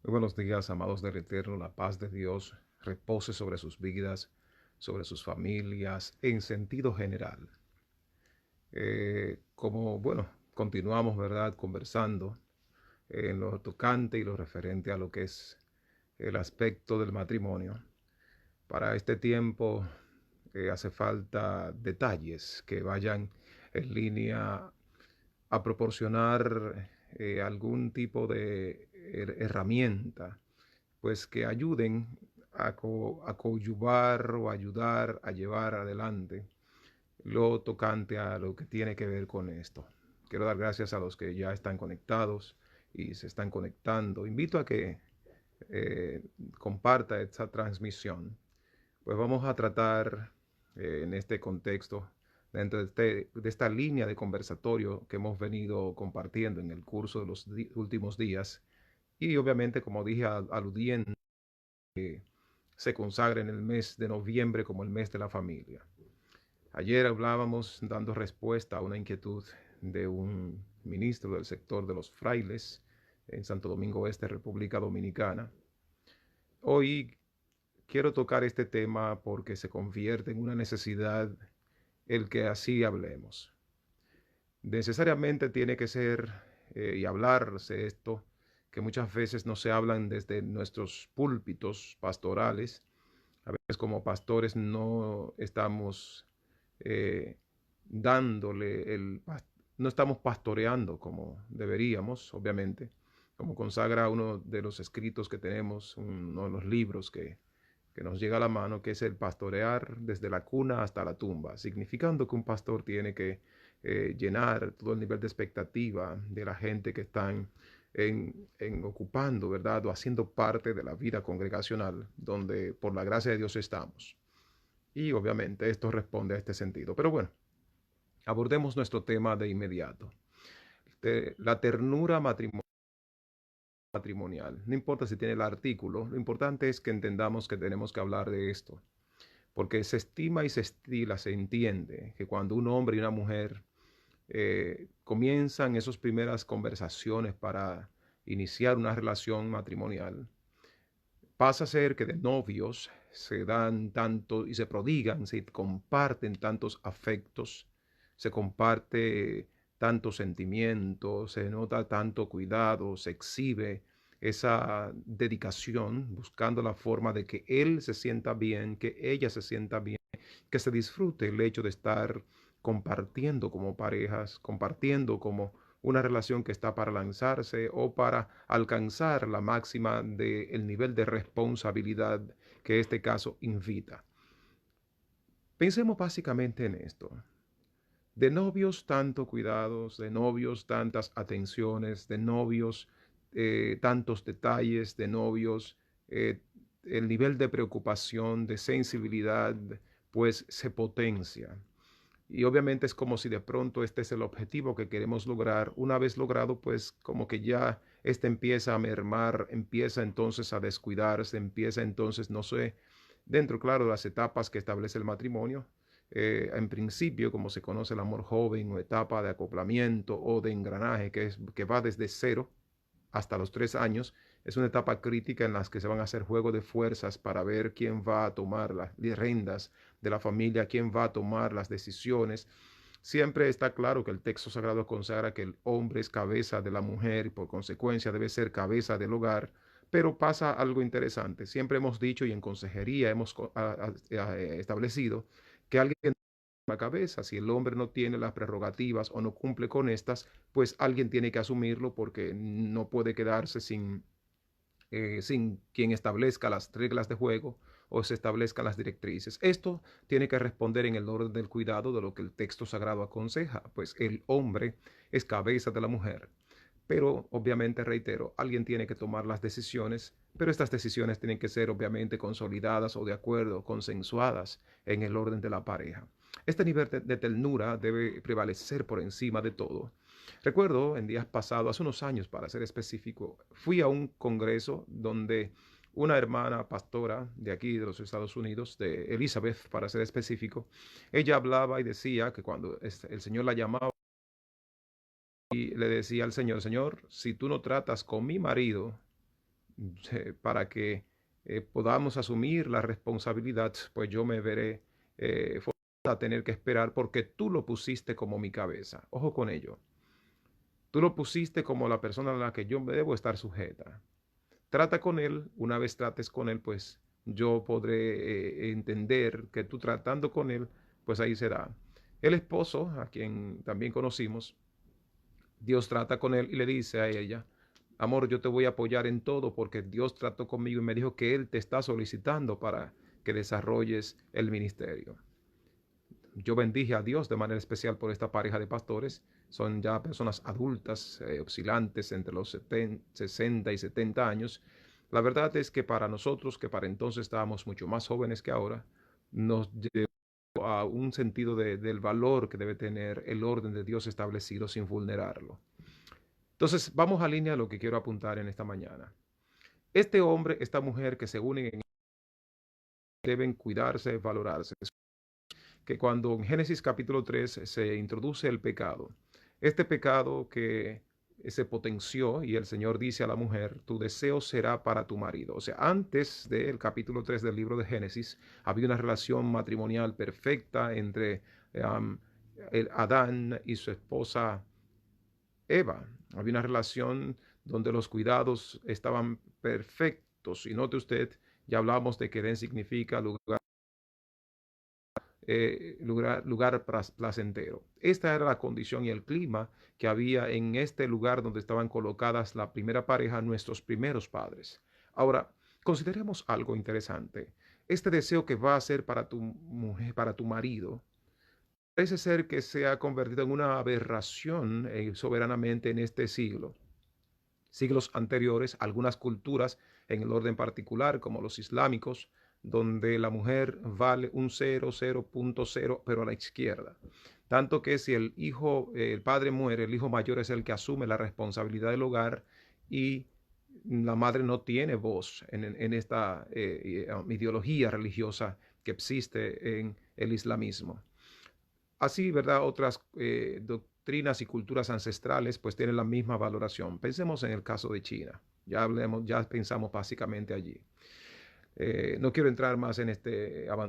Muy buenos días, amados del Eterno. La paz de Dios repose sobre sus vidas, sobre sus familias, en sentido general. Continuamos, ¿verdad?, conversando en lo tocante y lo referente a lo que es el aspecto del matrimonio. Para este tiempo hace falta detalles que vayan en línea a proporcionar algún tipo de herramienta pues que ayuden a coadyuvar o ayudar a llevar adelante lo tocante a lo que tiene que ver con esto. Quiero dar gracias a los que ya están conectados y se están conectando. Invito a que eh, comparta esta transmisión. Pues vamos a tratar en este contexto, dentro de esta línea de conversatorio que hemos venido compartiendo en el curso de los últimos días, y obviamente, como dije, aludiendo se consagra en el mes de noviembre como el mes de la familia. Ayer hablábamos dando respuesta a una inquietud de un ministro del sector de los frailes en Santo Domingo Este, República Dominicana. Hoy quiero tocar este tema porque se convierte en una necesidad el que así hablemos. Necesariamente tiene que ser y hablarse esto que muchas veces no se hablan desde nuestros púlpitos pastorales. A veces como pastores no estamos eh, dándole no estamos pastoreando como deberíamos, obviamente, como consagra uno de los escritos que tenemos, uno de los libros que nos llega a la mano, que es el pastorear desde la cuna hasta la tumba, significando que un pastor tiene que llenar todo el nivel de expectativa de la gente que están en ocupando, ¿verdad? O haciendo parte de la vida congregacional, donde por la gracia de Dios estamos. Y obviamente esto responde a este sentido. Pero bueno, abordemos nuestro tema de inmediato. La ternura matrimonial. No importa si tiene el artículo, lo importante es que entendamos que tenemos que hablar de esto. Porque se estima y se estila, se entiende que cuando un hombre y una mujer comienzan esas primeras conversaciones para iniciar una relación matrimonial, pasa a ser que de novios se dan tanto y se prodigan, se comparten tantos afectos, se comparte tantos sentimientos, se nota tanto cuidado, se exhibe esa dedicación buscando la forma de que él se sienta bien, que ella se sienta bien, que se disfrute el hecho de estar compartiendo como parejas, compartiendo como una relación que está para lanzarse o para alcanzar la máxima del nivel de responsabilidad que este caso invita. Pensemos básicamente en esto. De novios tanto cuidados, de novios tantas atenciones, de novios tantos detalles, de novios el nivel de preocupación, de sensibilidad, pues se potencia. Y obviamente es como si de pronto este es el objetivo que queremos lograr. Una vez logrado, pues como que ya este empieza a mermar, empieza entonces a descuidarse, empieza entonces, no sé, dentro, claro, de las etapas que establece el matrimonio. En principio, como se conoce el amor joven o etapa de acoplamiento o de engranaje, que va desde 0 hasta los 3 años, es una etapa crítica en la que se van a hacer juego de fuerzas para ver quién va a tomar las riendas de la familia, quién va a tomar las decisiones. Siempre está claro que el texto sagrado consagra que el hombre es cabeza de la mujer y por consecuencia debe ser cabeza del hogar, pero pasa algo interesante. Siempre hemos dicho y en consejería hemos establecido que alguien la cabeza. Si el hombre no tiene las prerrogativas o no cumple con estas, pues alguien tiene que asumirlo porque no puede quedarse sin quien establezca las reglas de juego o se establezcan las directrices. Esto tiene que responder en el orden del cuidado de lo que el texto sagrado aconseja, pues el hombre es cabeza de la mujer. Pero obviamente, reitero, alguien tiene que tomar las decisiones, pero estas decisiones tienen que ser obviamente consolidadas o de acuerdo, consensuadas en el orden de la pareja. Este nivel de ternura debe prevalecer por encima de todo. Recuerdo en días pasados, hace unos años para ser específico, fui a un congreso donde una hermana pastora de aquí, de los Estados Unidos, de Elizabeth, para ser específico, ella hablaba y decía que cuando el Señor la llamaba, y le decía al Señor, Señor, si tú no tratas con mi marido para que podamos asumir la responsabilidad, pues yo me veré forzado a tener que esperar porque tú lo pusiste como mi cabeza. Ojo con ello. Tú lo pusiste como la persona a la que yo me debo estar sujeta. Trata con él, una vez trates con él, pues yo podré entender que tú tratando con él, pues ahí será. El esposo, a quien también conocimos, Dios trata con él y le dice a ella, amor, yo te voy a apoyar en todo porque Dios trató conmigo y me dijo que Él te está solicitando para que desarrolles el ministerio. Yo bendije a Dios de manera especial por esta pareja de pastores. Son ya personas adultas, oscilantes entre los 60 y 70 años. La verdad es que para nosotros, que para entonces estábamos mucho más jóvenes que ahora, nos llevó a un sentido del valor que debe tener el orden de Dios establecido sin vulnerarlo. Entonces, vamos a línea a lo que quiero apuntar en esta mañana. Este hombre, esta mujer que se unen deben cuidarse, valorarse. Que cuando en Génesis capítulo 3 se introduce el pecado, este pecado que se potenció y el Señor dice a la mujer, tu deseo será para tu marido. O sea, antes del capítulo 3 del libro de Génesis, había una relación matrimonial perfecta entre um, Adán y su esposa Eva. Había una relación donde los cuidados estaban perfectos. Y note usted, ya hablamos de que Edén significa lugar placentero. Esta era la condición y el clima que había en este lugar donde estaban colocadas la primera pareja, nuestros primeros padres. Ahora, consideremos algo interesante. Este deseo que va a ser para tu mujer, para tu marido, parece ser que se ha convertido en una aberración soberanamente en este siglo. Siglos anteriores, algunas culturas en el orden particular, como los islámicos, donde la mujer vale un 0,0.0, pero a la izquierda. Tanto que si el padre muere, el hijo mayor es el que asume la responsabilidad del hogar y la madre no tiene voz en esta ideología religiosa que existe en el islamismo. Así, ¿verdad? Otras doctrinas y culturas ancestrales pues tienen la misma valoración. Pensemos en el caso de China. Ya pensamos básicamente allí. No quiero entrar más en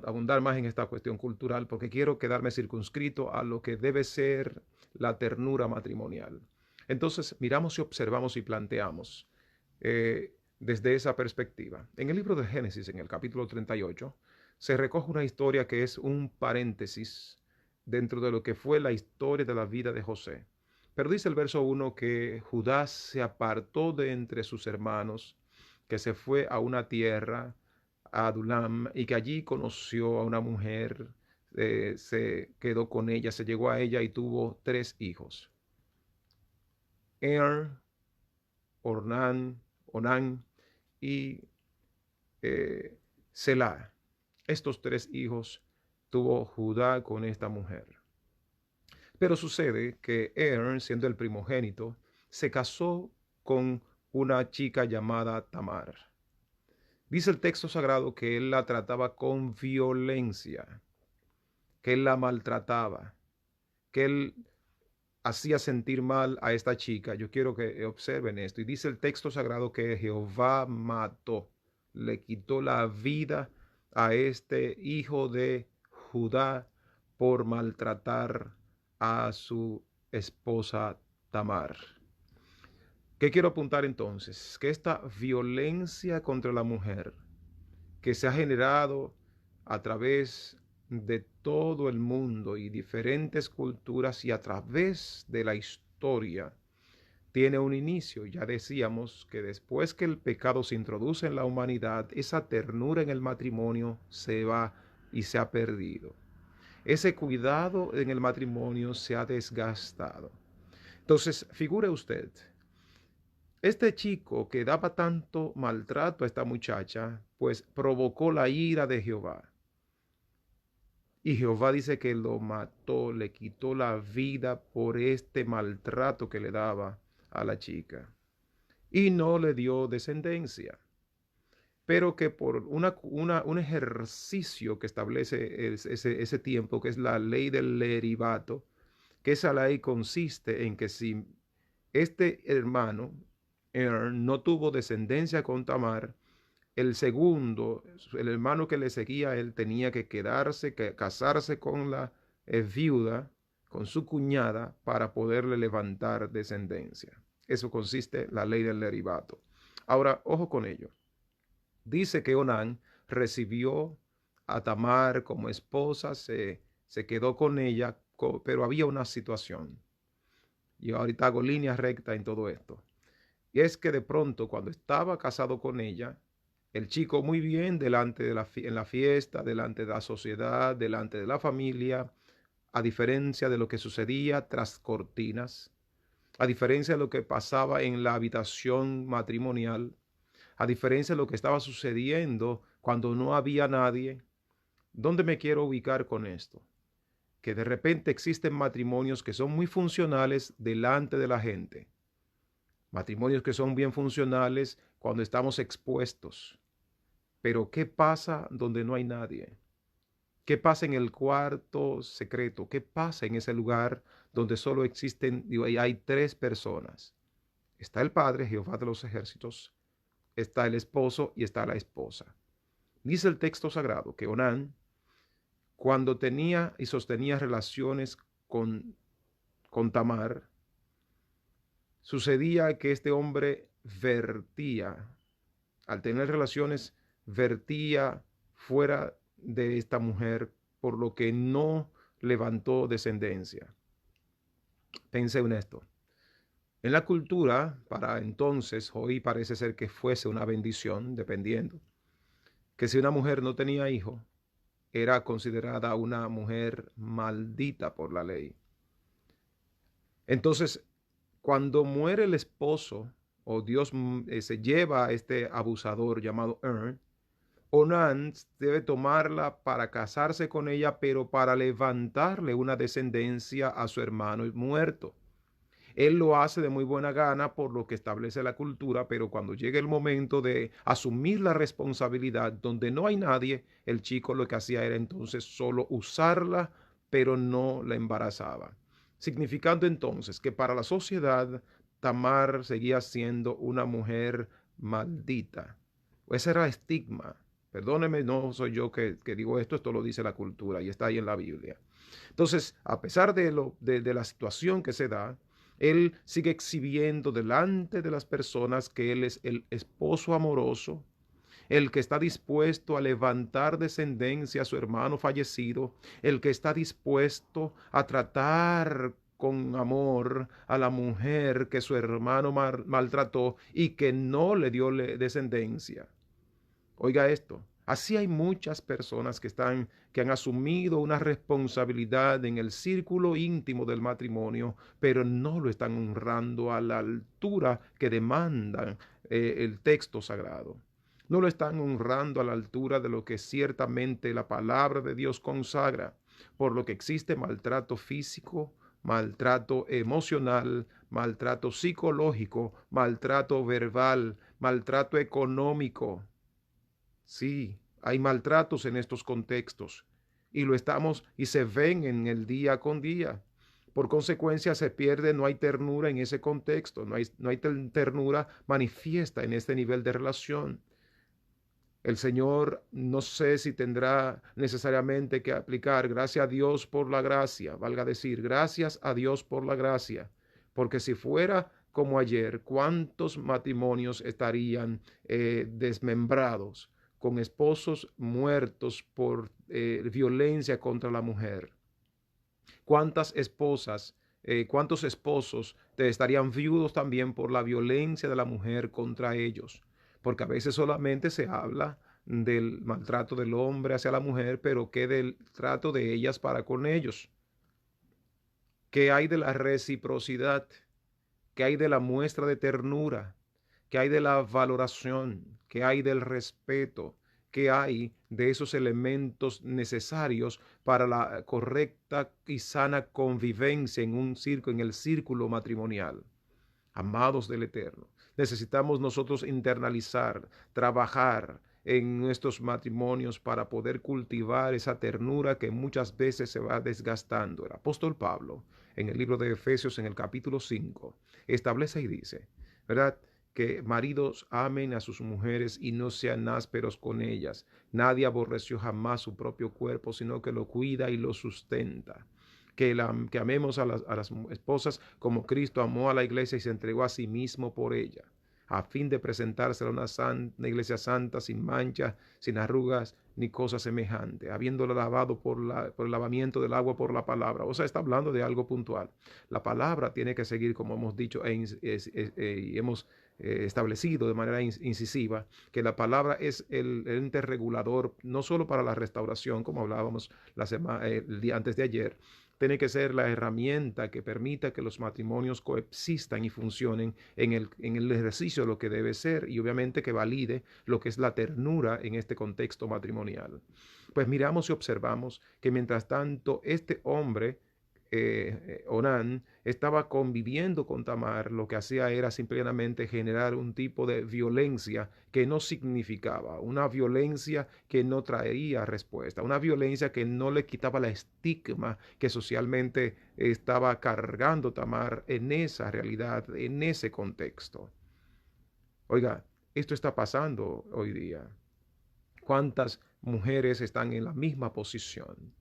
abundar más en esta cuestión cultural porque quiero quedarme circunscrito a lo que debe ser la ternura matrimonial. Entonces, miramos y observamos y planteamos desde esa perspectiva. En el libro de Génesis, en el capítulo 38, se recoge una historia que es un paréntesis dentro de lo que fue la historia de la vida de José. Pero dice el verso 1 que Judá se apartó de entre sus hermanos, que se fue a una tierra, a Adulam, y que allí conoció a una mujer, se quedó con ella, se llegó a ella y tuvo 3 hijos. Onán y Selah. Estos 3 hijos tuvo Judá con esta mujer. Pero sucede que siendo el primogénito, se casó con una chica llamada Tamar. Dice el texto sagrado que él la trataba con violencia, que él la maltrataba, que él hacía sentir mal a esta chica. Yo quiero que observen esto. Y dice el texto sagrado que Jehová mató, le quitó la vida a este hijo de Judá por maltratar a su esposa Tamar. ¿Qué quiero apuntar entonces? Que esta violencia contra la mujer que se ha generado a través de todo el mundo y diferentes culturas y a través de la historia, tiene un inicio. Ya decíamos que después que el pecado se introduce en la humanidad, esa ternura en el matrimonio se va y se ha perdido. Ese cuidado en el matrimonio se ha desgastado. Entonces, figure usted, este chico que daba tanto maltrato a esta muchacha, pues provocó la ira de Jehová. Y Jehová dice que lo mató, le quitó la vida por este maltrato que le daba a la chica. Y no le dio descendencia. Pero que por un ejercicio que establece ese tiempo, que es la ley del leribato, que esa ley consiste en que si este hermano no tuvo descendencia con Tamar, el segundo, el hermano que le seguía a él, tenía que casarse con la viuda, con su cuñada, para poderle levantar descendencia. Eso consiste la ley del derivato. Ahora, ojo con ello. Dice que Onán recibió a Tamar como esposa, se quedó con ella, pero había una situación. Y ahorita hago línea recta en todo esto. Y es que de pronto, cuando estaba casado con ella, el chico muy bien delante de en la fiesta, delante de la sociedad, delante de la familia, a diferencia de lo que sucedía tras cortinas, a diferencia de lo que pasaba en la habitación matrimonial, a diferencia de lo que estaba sucediendo cuando no había nadie. ¿Dónde me quiero ubicar con esto? Que de repente existen matrimonios que son muy funcionales delante de la gente. Matrimonios que son bien funcionales cuando estamos expuestos. Pero ¿qué pasa donde no hay nadie? ¿Qué pasa en el cuarto secreto? ¿Qué pasa en ese lugar donde solo existen, y hay tres personas? Está el Padre, Jehová de los ejércitos, está el esposo y está la esposa. Dice el texto sagrado que Onán, cuando tenía y sostenía relaciones con Tamar, sucedía que este hombre vertía, al tener relaciones, vertía fuera de esta mujer, por lo que no levantó descendencia. Pensé en esto. En la cultura, para entonces, hoy parece ser que fuese una bendición, dependiendo, que si una mujer no tenía hijo, era considerada una mujer maldita por la ley. Entonces, cuando muere el esposo, o Dios se lleva a este abusador llamado Onán debe tomarla para casarse con ella, pero para levantarle una descendencia a su hermano muerto. Él lo hace de muy buena gana por lo que establece la cultura, pero cuando llega el momento de asumir la responsabilidad donde no hay nadie, el chico lo que hacía era entonces solo usarla, pero no la embarazaba. Significando entonces que para la sociedad Tamar seguía siendo una mujer maldita. Ese era el estigma. Perdóneme, no soy yo que digo esto, esto lo dice la cultura y está ahí en la Biblia. Entonces, a pesar de la situación que se da, él sigue exhibiendo delante de las personas que él es el esposo amoroso, el que está dispuesto a levantar descendencia a su hermano fallecido, el que está dispuesto a tratar con amor a la mujer que su hermano maltrató y que no le dio descendencia. Oiga esto, así hay muchas personas que han asumido una responsabilidad en el círculo íntimo del matrimonio, pero no lo están honrando a la altura que demanda el texto sagrado. No lo están honrando a la altura de lo que ciertamente la palabra de Dios consagra, por lo que existe maltrato físico, maltrato emocional, maltrato psicológico, maltrato verbal, maltrato económico. Sí, hay maltratos en estos contextos y lo estamos y se ven en el día con día. Por consecuencia se pierde, no hay ternura en ese contexto, no hay ternura manifiesta en este nivel de relación. El Señor no sé si tendrá necesariamente que aplicar gracias a Dios por la gracia, valga decir, gracias a Dios por la gracia, porque si fuera como ayer, ¿cuántos matrimonios estarían desmembrados, con esposos muertos por violencia contra la mujer? ¿Cuántas esposas, cuántos esposos estarían viudos también por la violencia de la mujer contra ellos? Porque a veces solamente se habla del maltrato del hombre hacia la mujer, pero ¿qué del trato de ellas para con ellos? ¿Qué hay de la reciprocidad? ¿Qué hay de la muestra de ternura? ¿Qué hay de la valoración? ¿Qué hay del respeto? ¿Qué hay de esos elementos necesarios para la correcta y sana convivencia en el círculo matrimonial? Amados del Eterno, necesitamos nosotros internalizar, trabajar en nuestros matrimonios para poder cultivar esa ternura que muchas veces se va desgastando. El apóstol Pablo, en el libro de Efesios, en el capítulo 5, establece y dice, ¿verdad?, que maridos amen a sus mujeres y no sean ásperos con ellas. Nadie aborreció jamás su propio cuerpo, sino que lo cuida y lo sustenta. Que amemos a las esposas como Cristo amó a la iglesia y se entregó a sí mismo por ella, a fin de presentársela una iglesia santa, sin mancha, sin arrugas, ni cosa semejante, habiéndola lavado por el lavamiento del agua por la palabra. O sea, está hablando de algo puntual. La palabra tiene que seguir, como hemos dicho y hemos establecido de manera incisiva, que la palabra es el ente regulador, no solo para la restauración, como hablábamos el día antes de ayer. Tiene que ser la herramienta que permita que los matrimonios coexistan y funcionen en el ejercicio de lo que debe ser, y obviamente que valide lo que es la ternura en este contexto matrimonial. Pues miramos y observamos que mientras tanto este hombre, Onán, estaba conviviendo con Tamar, lo que hacía era simplemente generar un tipo de violencia que no significaba, una violencia que no traía respuesta, una violencia que no le quitaba la estigma que socialmente estaba cargando Tamar en esa realidad, en ese contexto. Oiga, esto está pasando hoy día. ¿Cuántas mujeres están en la misma posición?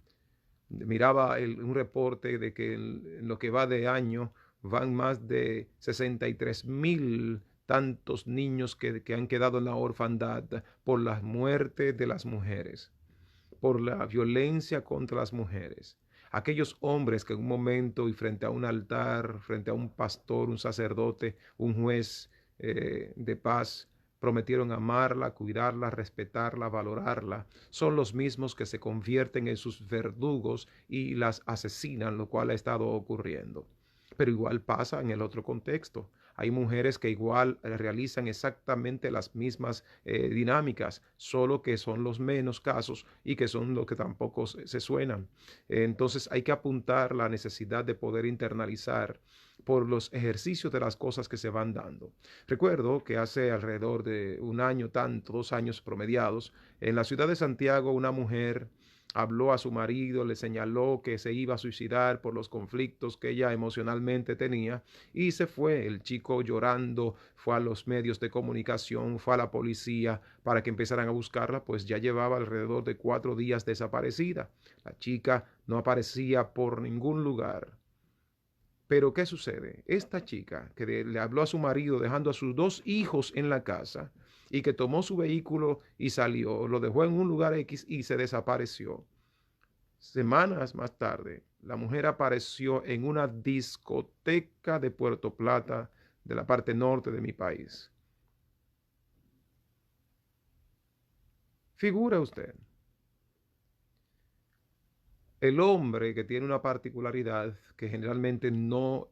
Miraba un reporte de que en lo que va de año van más de 63,000 tantos niños que han quedado en la orfandad por la muerte de las mujeres, por la violencia contra las mujeres. Aquellos hombres que en un momento y frente a un altar, frente a un pastor, un sacerdote, un juez de paz, prometieron amarla, cuidarla, respetarla, valorarla, son los mismos que se convierten en sus verdugos y las asesinan, lo cual ha estado ocurriendo. Pero igual pasa en el otro contexto. Hay mujeres que igual realizan exactamente las mismas dinámicas, solo que son los menos casos y que son los que tampoco se suenan. Entonces hay que apuntar la necesidad de poder internalizar por los ejercicios de las cosas que se van dando. Recuerdo que hace alrededor de un año, tanto, 2 años promediados, en la ciudad de Santiago, una mujer habló a su marido, le señaló que se iba a suicidar por los conflictos que ella emocionalmente tenía y se fue. El chico llorando fue a los medios de comunicación, fue a la policía para que empezaran a buscarla, pues ya llevaba alrededor de 4 días desaparecida. La chica no aparecía por ningún lugar. Pero ¿qué sucede? Esta chica que le habló a su marido dejando a sus 2 hijos en la casa y que tomó su vehículo y salió, lo dejó en un lugar X y se desapareció. Semanas más tarde, la mujer apareció en una discoteca de Puerto Plata, de la parte norte de mi país. Figura usted, el hombre que tiene una particularidad que generalmente no,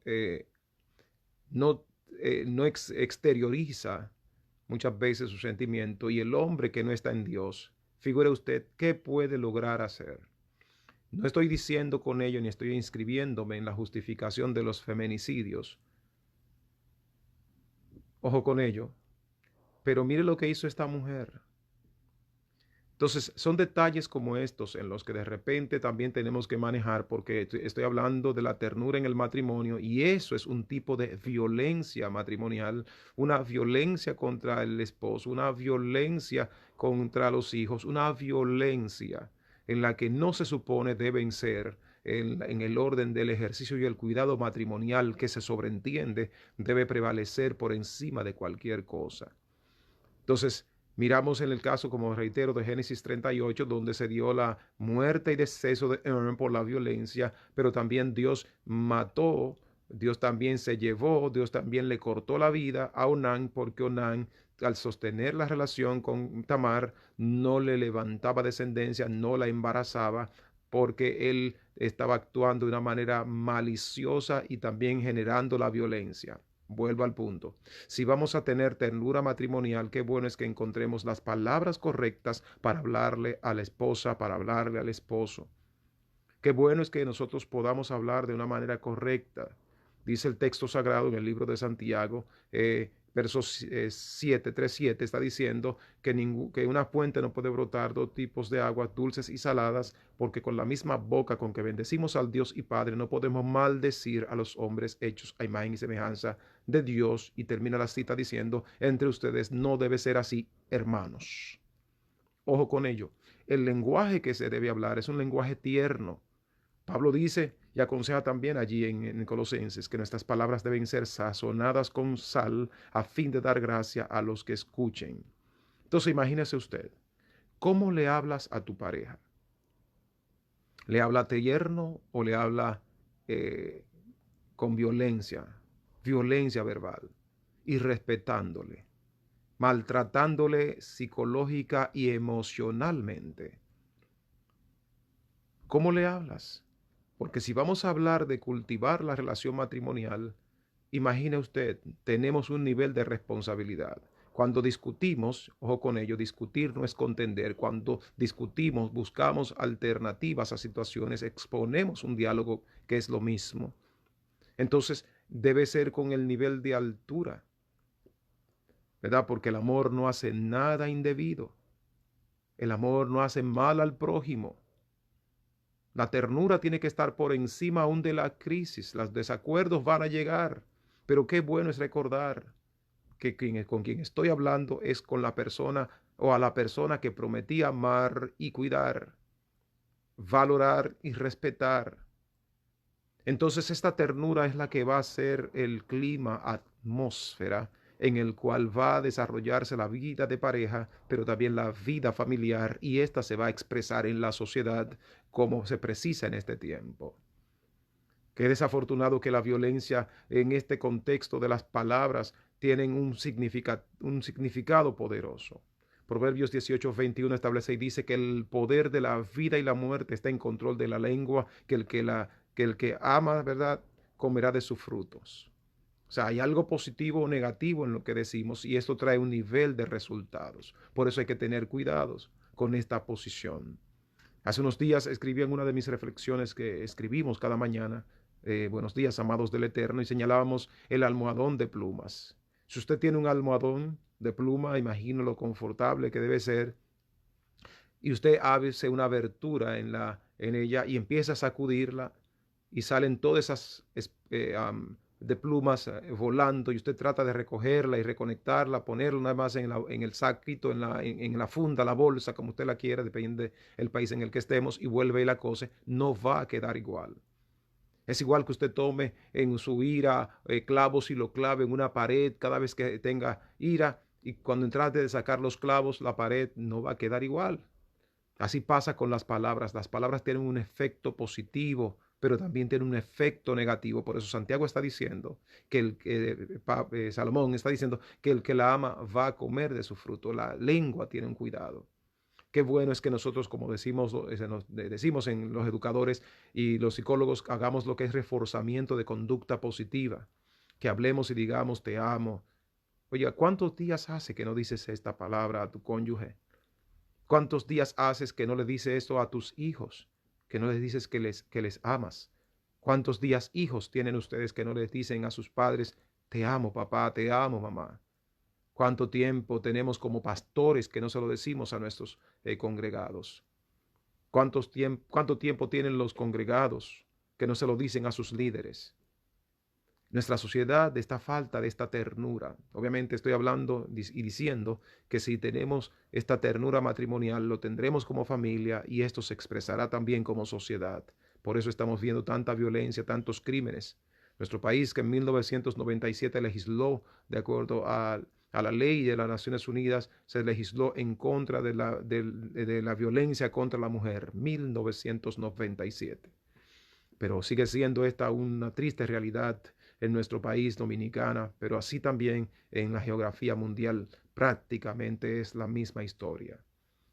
no exterioriza muchas veces su sentimiento, y el hombre que no está en Dios, figure usted qué puede lograr hacer. No estoy diciendo con ello ni estoy inscribiéndome en la justificación de los feminicidios. Ojo con ello. Pero mire lo que hizo esta mujer. Entonces, son detalles como estos en los que de repente también tenemos que manejar, porque estoy hablando de la ternura en el matrimonio y eso es un tipo de violencia matrimonial, una violencia contra el esposo, una violencia contra los hijos, una violencia en la que no se supone deben ser en el orden del ejercicio y el cuidado matrimonial que se sobreentiende debe prevalecer por encima de cualquier cosa. Entonces, miramos en el caso, como reitero, de Génesis 38, donde se dio la muerte y deceso de Aaron por la violencia, pero también Dios mató, Dios también se llevó, Dios también le cortó la vida a Onán, porque Onán, al sostener la relación con Tamar, no le levantaba descendencia, no la embarazaba, porque él estaba actuando de una manera maliciosa y también generando la violencia. Vuelvo al punto. Si vamos a tener ternura matrimonial, qué bueno es que encontremos las palabras correctas para hablarle a la esposa, para hablarle al esposo. Qué bueno es que nosotros podamos hablar de una manera correcta. Dice el texto sagrado en el libro de Santiago, Versos 7, 3, 7 está diciendo que una fuente no puede brotar dos tipos de aguas dulces y saladas, porque con la misma boca con que bendecimos al Dios y Padre no podemos maldecir a los hombres hechos a imagen y semejanza de Dios. Y termina la cita diciendo, entre ustedes no debe ser así, hermanos. Ojo con ello. El lenguaje que se debe hablar es un lenguaje tierno. Pablo dice y aconseja también allí en Colosenses que nuestras palabras deben ser sazonadas con sal a fin de dar gracia a los que escuchen. Entonces imagínese usted, ¿cómo le hablas a tu pareja? ¿Le habla tierno o le habla eh, con violencia, violencia verbal, irrespetándole, maltratándole psicológica y emocionalmente? ¿Cómo le hablas? Porque si vamos a hablar de cultivar la relación matrimonial, imagine usted, tenemos un nivel de responsabilidad. Cuando discutimos, ojo con ello, discutir no es contender. Cuando discutimos, buscamos alternativas a situaciones, exponemos un diálogo que es lo mismo. Entonces, debe ser con el nivel de altura, ¿verdad? Porque el amor no hace nada indebido. El amor no hace mal al prójimo. La ternura tiene que estar por encima aún de la crisis. Los desacuerdos van a llegar, pero qué bueno es recordar que con quien estoy hablando es con la persona o a la persona que prometí amar y cuidar, valorar y respetar. Entonces esta ternura es la que va a ser el clima, atmósfera en el cual va a desarrollarse la vida de pareja, pero también la vida familiar, y esta se va a expresar en la sociedad como se precisa en este tiempo. Qué desafortunado que la violencia en este contexto de las palabras tienen un significado poderoso. Proverbios 18:21 establece y dice que el poder de la vida y la muerte está en control de la lengua, que el que ama, ¿verdad?, comerá de sus frutos. O sea, hay algo positivo o negativo en lo que decimos y esto trae un nivel de resultados. Por eso hay que tener cuidados con esta posición. Hace unos días escribí en una de mis reflexiones que escribimos cada mañana, buenos días, amados del Eterno, y señalábamos el almohadón de plumas. Si usted tiene un almohadón de pluma, imagino lo confortable que debe ser, y usted hace una abertura en ella y empieza a sacudirla y salen todas esas de plumas volando y usted trata de recogerla y reconectarla, ponerla nada más en el saquito, en la funda, la bolsa, como usted la quiera, depende del país en el que estemos, y vuelve y la cose, no va a quedar igual. Es igual que usted tome en su ira clavos y lo clave en una pared cada vez que tenga ira, y cuando trate de sacar los clavos, la pared no va a quedar igual. Así pasa con las palabras. Las palabras tienen un efecto positivo, pero también tienen un efecto negativo. Por eso Santiago está diciendo que Salomón está diciendo que el que la ama va a comer de su fruto. La lengua tiene un cuidado. Qué bueno es que nosotros, como decimos en los educadores y los psicólogos, hagamos lo que es reforzamiento de conducta positiva. Que hablemos y digamos, te amo. Oiga, ¿cuántos días hace que no dices esta palabra a tu cónyuge? ¿Cuántos días haces que no le dices esto a tus hijos? Que no les dices que les amas. ¿Cuántos días hijos tienen ustedes que no les dicen a sus padres, te amo papá, te amo mamá? ¿Cuánto tiempo tenemos como pastores que no se lo decimos a nuestros congregados? ¿Cuánto tiempo tienen los congregados que no se lo dicen a sus líderes? Nuestra sociedad de esta falta de esta ternura. Obviamente estoy hablando y diciendo que si tenemos esta ternura matrimonial, lo tendremos como familia y esto se expresará también como sociedad. Por eso estamos viendo tanta violencia, tantos crímenes. Nuestro país, que en 1997 legisló de acuerdo a la ley de las Naciones Unidas, se legisló en contra de la violencia contra la mujer, 1997. Pero sigue siendo esta una triste realidad en nuestro país dominicana, pero así también en la geografía mundial prácticamente es la misma historia.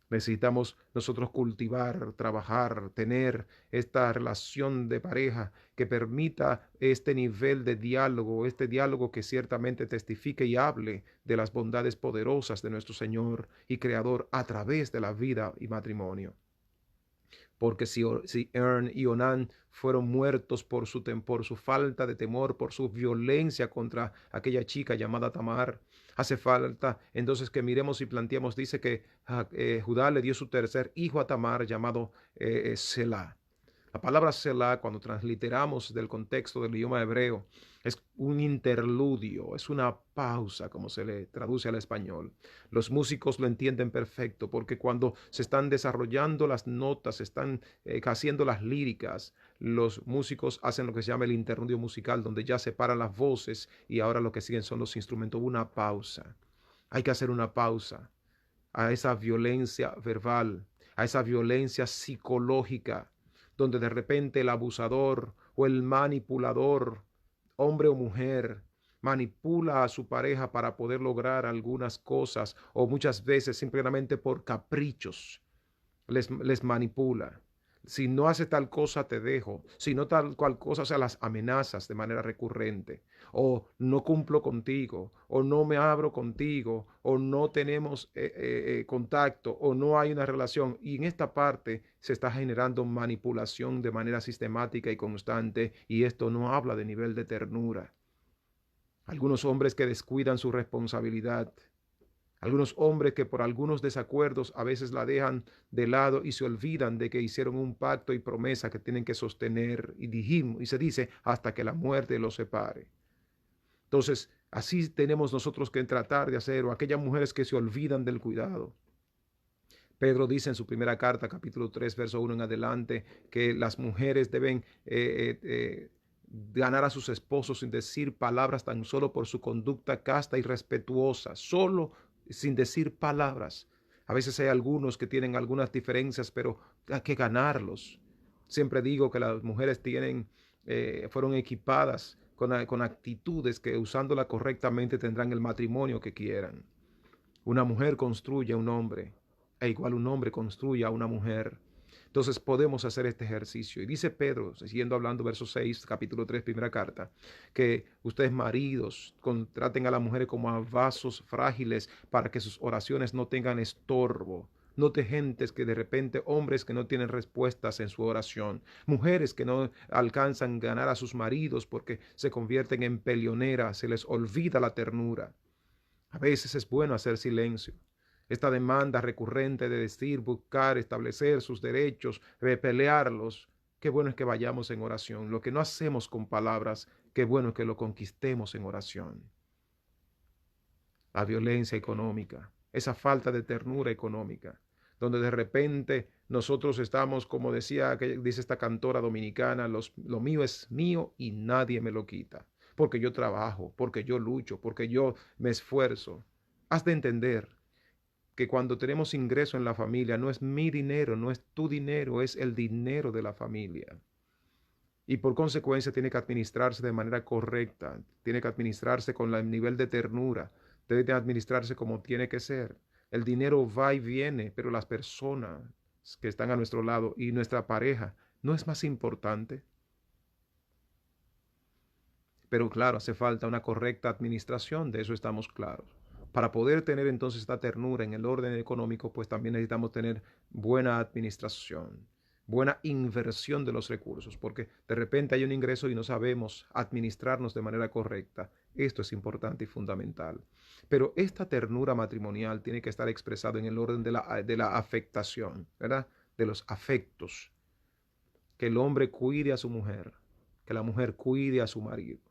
Necesitamos nosotros cultivar, trabajar, tener esta relación de pareja que permita este nivel de diálogo, este diálogo que ciertamente testifique y hable de las bondades poderosas de nuestro Señor y Creador a través de la vida y matrimonio. porque si Ern y Onán fueron muertos por su falta de temor, por su violencia contra aquella chica llamada Tamar, hace falta entonces que miremos y planteemos, dice que Judá le dio su tercer hijo a Tamar llamado Selah. La palabra Selah, cuando transliteramos del contexto del idioma hebreo, es un interludio, es una pausa, como se le traduce al español. Los músicos lo entienden perfecto porque cuando se están desarrollando las notas, se están haciendo las líricas, los músicos hacen lo que se llama el interludio musical, donde ya separan las voces y ahora lo que siguen son los instrumentos. Una pausa. Hay que hacer una pausa a esa violencia verbal, a esa violencia psicológica, donde de repente el abusador o el manipulador, hombre o mujer, manipula a su pareja para poder lograr algunas cosas o muchas veces simplemente por caprichos les manipula. Si no hace tal cosa, te dejo. Si no tal cual cosa, o sea, las amenazas de manera recurrente. O no cumplo contigo, o no me abro contigo, o no tenemos contacto, o no hay una relación. Y en esta parte se está generando manipulación de manera sistemática y constante, y esto no habla de nivel de ternura. Algunos hombres que descuidan su responsabilidad, algunos hombres que por algunos desacuerdos a veces la dejan de lado y se olvidan de que hicieron un pacto y promesa que tienen que sostener y dijimos, y se dice hasta que la muerte los separe. Entonces, así tenemos nosotros que tratar de hacer, o aquellas mujeres que se olvidan del cuidado. Pedro dice en su primera carta, capítulo 3, verso 1 en adelante, que las mujeres deben ganar a sus esposos sin decir palabras, tan solo por su conducta casta y respetuosa, solo sin decir palabras. A veces hay algunos que tienen algunas diferencias, pero hay que ganarlos. Siempre digo que las mujeres fueron equipadas con actitudes que usándola correctamente tendrán el matrimonio que quieran. Una mujer construye a un hombre, e igual un hombre construye a una mujer. Entonces podemos hacer este ejercicio. Y dice Pedro, siguiendo hablando, verso 6, capítulo 3, primera carta, que ustedes maridos traten a las mujeres como a vasos frágiles para que sus oraciones no tengan estorbo. Note gentes que de repente, hombres que no tienen respuestas en su oración, mujeres que no alcanzan a ganar a sus maridos porque se convierten en peleoneras, se les olvida la ternura. A veces es bueno hacer silencio. Esta demanda recurrente de decir, buscar, establecer sus derechos, pelearlos, qué bueno es que vayamos en oración. Lo que no hacemos con palabras, qué bueno es que lo conquistemos en oración. La violencia económica, esa falta de ternura económica, donde de repente nosotros estamos, como dice esta cantora dominicana, lo mío es mío y nadie me lo quita, porque yo trabajo, porque yo lucho, porque yo me esfuerzo. Has de entender que cuando tenemos ingreso en la familia, no es mi dinero, no es tu dinero, es el dinero de la familia. Y por consecuencia tiene que administrarse de manera correcta, tiene que administrarse con el nivel de ternura, debe de administrarse como tiene que ser. El dinero va y viene, pero las personas que están a nuestro lado y nuestra pareja no es más importante. Pero claro, hace falta una correcta administración, de eso estamos claros. Para poder tener entonces esta ternura en el orden económico, pues también necesitamos tener buena administración, buena inversión de los recursos, porque de repente hay un ingreso y no sabemos administrarnos de manera correcta. Esto es importante y fundamental. Pero esta ternura matrimonial tiene que estar expresada en el orden de la afectación, ¿verdad? De los afectos. Que el hombre cuide a su mujer, que la mujer cuide a su marido,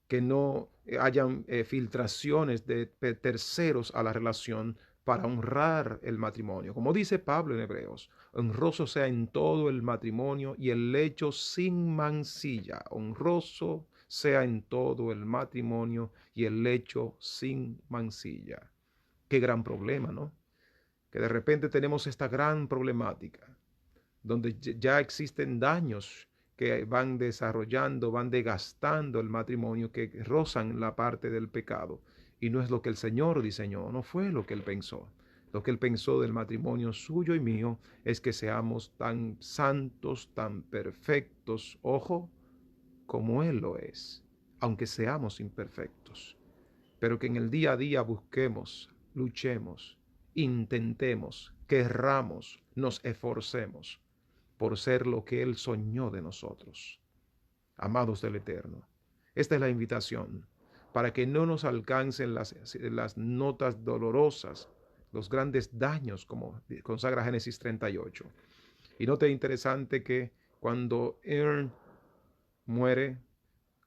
que no hayan filtraciones de terceros a la relación para honrar el matrimonio. Como dice Pablo en Hebreos, honroso sea en todo el matrimonio y el lecho sin mancilla. Honroso sea en todo el matrimonio y el lecho sin mancilla. Qué gran problema, ¿no? Que de repente tenemos esta gran problemática donde ya existen daños que van desarrollando, van desgastando el matrimonio, que rozan la parte del pecado. Y no es lo que el Señor diseñó, no fue lo que Él pensó. Lo que Él pensó del matrimonio suyo y mío es que seamos tan santos, tan perfectos, ojo, como Él lo es, aunque seamos imperfectos. Pero que en el día a día busquemos, luchemos, intentemos querramos, nos esforcemos por ser lo que Él soñó de nosotros. Amados del Eterno, esta es la invitación para que no nos alcancen las notas dolorosas, los grandes daños, como consagra Génesis 38. Y note interesante que cuando Ern muere,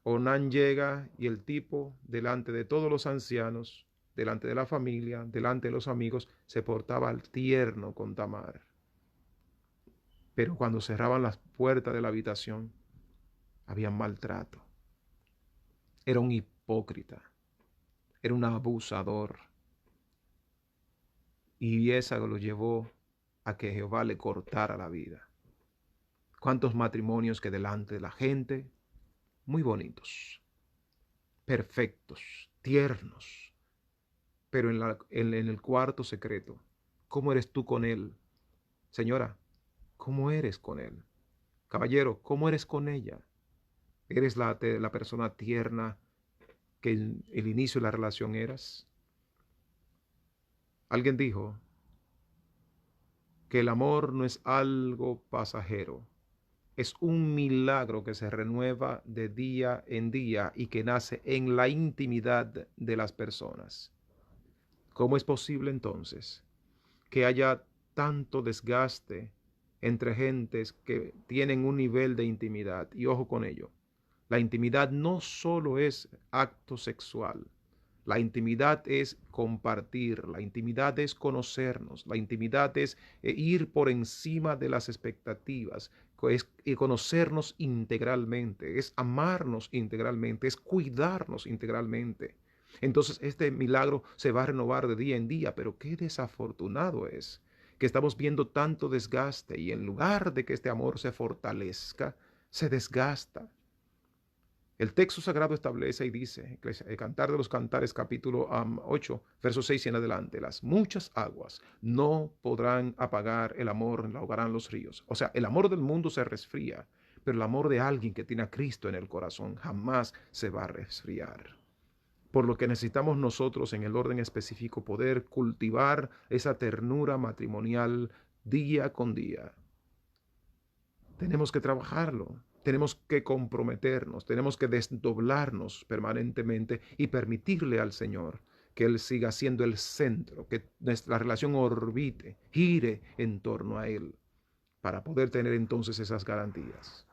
Onán llega y el tipo, delante de todos los ancianos, delante de la familia, delante de los amigos, se portaba al tierno con Tamar. Pero cuando cerraban las puertas de la habitación, había maltrato. Era un hipócrita, era un abusador. Y esa lo llevó a que Jehová le cortara la vida. ¿Cuántos matrimonios que delante de la gente, muy bonitos, perfectos, tiernos, pero en el cuarto secreto, ¿cómo eres tú con él? Señora, ¿cómo eres con él? Caballero, ¿cómo eres con ella? ¿Eres la persona tierna que en el inicio de la relación eras? Alguien dijo que el amor no es algo pasajero, es un milagro que se renueva de día en día y que nace en la intimidad de las personas. ¿Cómo es posible entonces que haya tanto desgaste entre gentes que tienen un nivel de intimidad? Y ojo con ello, la intimidad no solo es acto sexual. La intimidad es compartir, la intimidad es conocernos, la intimidad es ir por encima de las expectativas, es conocernos integralmente, es amarnos integralmente, es cuidarnos integralmente. Entonces este milagro se va a renovar de día en día, pero qué desafortunado es que estamos viendo tanto desgaste y en lugar de que este amor se fortalezca, se desgasta. El texto sagrado establece y dice, el Cantar de los Cantares capítulo 8, versos 6 en adelante, las muchas aguas no podrán apagar el amor, la ahogarán los ríos. O sea, el amor del mundo se resfría, pero el amor de alguien que tiene a Cristo en el corazón jamás se va a resfriar. Por lo que necesitamos nosotros en el orden específico poder cultivar esa ternura matrimonial día con día. Tenemos que trabajarlo. Tenemos que comprometernos, tenemos que desdoblarnos permanentemente y permitirle al Señor que Él siga siendo el centro, que nuestra relación orbite, gire en torno a Él, para poder tener entonces esas garantías.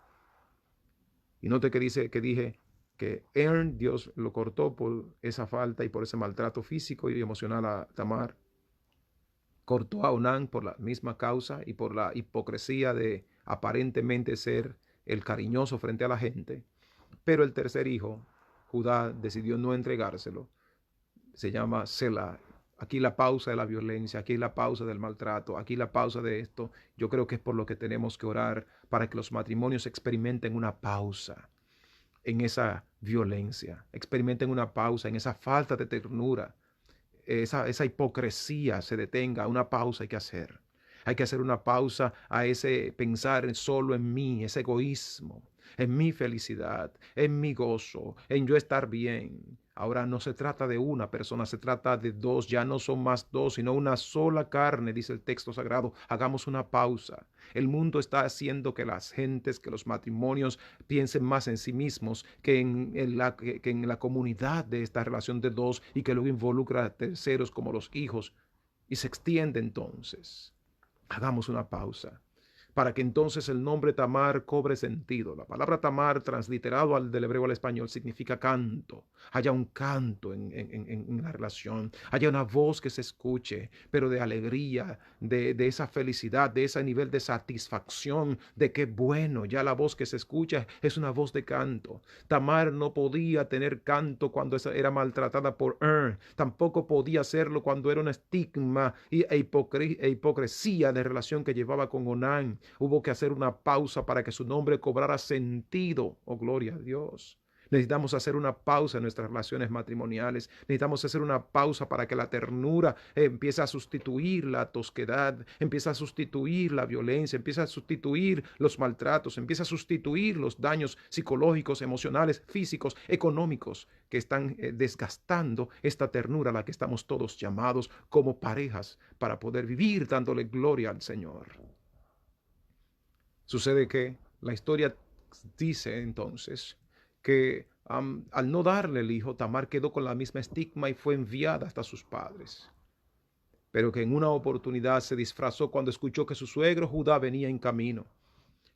Y note que dije que Aaron, Dios lo cortó por esa falta y por ese maltrato físico y emocional a Tamar. Cortó a Onán por la misma causa y por la hipocresía de aparentemente ser el cariñoso frente a la gente. Pero el tercer hijo, Judá, decidió no entregárselo. Se llama Selah. Aquí la pausa de la violencia, aquí la pausa del maltrato, aquí la pausa de esto. Yo creo que es por lo que tenemos que orar para que los matrimonios experimenten una pausa en esa violencia, experimenten una pausa en esa falta de ternura, esa hipocresía se detenga, una pausa hay que hacer. Hay que hacer una pausa a ese pensar solo en mí, ese egoísmo, en mi felicidad, en mi gozo, en yo estar bien. Ahora no se trata de una persona, se trata de dos, ya no son más dos, sino una sola carne, dice el texto sagrado. Hagamos una pausa. El mundo está haciendo que las gentes, que los matrimonios piensen más en sí mismos que en la comunidad de esta relación de dos y que luego involucra a terceros como los hijos y se extiende entonces. Hagamos una pausa para que entonces el nombre Tamar cobre sentido. La palabra Tamar, transliterado del hebreo al español, significa canto. Haya un canto en la relación, haya una voz que se escuche, pero de alegría, de esa felicidad, de ese nivel de satisfacción, de que bueno, ya la voz que se escucha es una voz de canto. Tamar no podía tener canto cuando era maltratada por tampoco podía hacerlo cuando era un estigma e hipocresía de relación que llevaba con Onán. Hubo que hacer una pausa para que su nombre cobrara sentido. Oh, gloria a Dios. Necesitamos hacer una pausa en nuestras relaciones matrimoniales. Necesitamos hacer una pausa para que la ternura empiece a sustituir la tosquedad, empiece a sustituir la violencia, empiece a sustituir los maltratos, empiece a sustituir los daños psicológicos, emocionales, físicos, económicos que están desgastando esta ternura a la que estamos todos llamados como parejas para poder vivir dándole gloria al Señor. Sucede que la historia dice entonces que al no darle el hijo, Tamar quedó con la misma estigma y fue enviada hasta sus padres. Pero que en una oportunidad se disfrazó cuando escuchó que su suegro Judá venía en camino.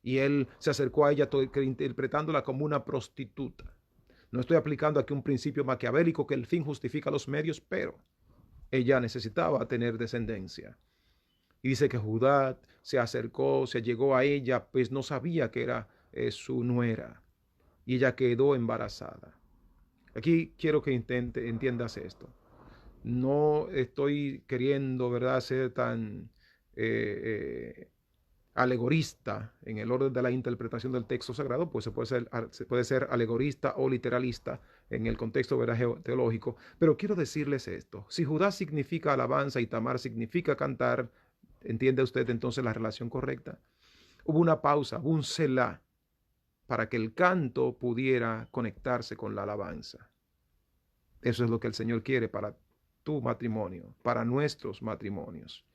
Y él se acercó a ella interpretándola como una prostituta. No estoy aplicando aquí un principio maquiavélico que el fin justifica los medios, pero ella necesitaba tener descendencia. Y dice que Judá se acercó, se llegó a ella, pues no sabía que era su nuera. Y ella quedó embarazada. Aquí quiero que entiendas esto. No estoy queriendo, ¿verdad?, ser tan alegorista en el orden de la interpretación del texto sagrado, pues se puede ser alegorista o literalista en el contexto, ¿verdad?, teológico. Pero quiero decirles esto. Si Judá significa alabanza y Tamar significa cantar, ¿entiende usted entonces la relación correcta? Hubo una pausa, hubo un selah para que el canto pudiera conectarse con la alabanza. Eso es lo que el Señor quiere para tu matrimonio, para nuestros matrimonios.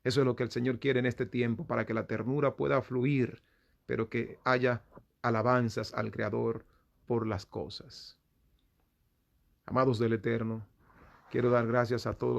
Eso es lo que el Señor quiere en este tiempo, para que la ternura pueda fluir, pero que haya alabanzas al Creador por las cosas. Amados del Eterno, quiero dar gracias a todos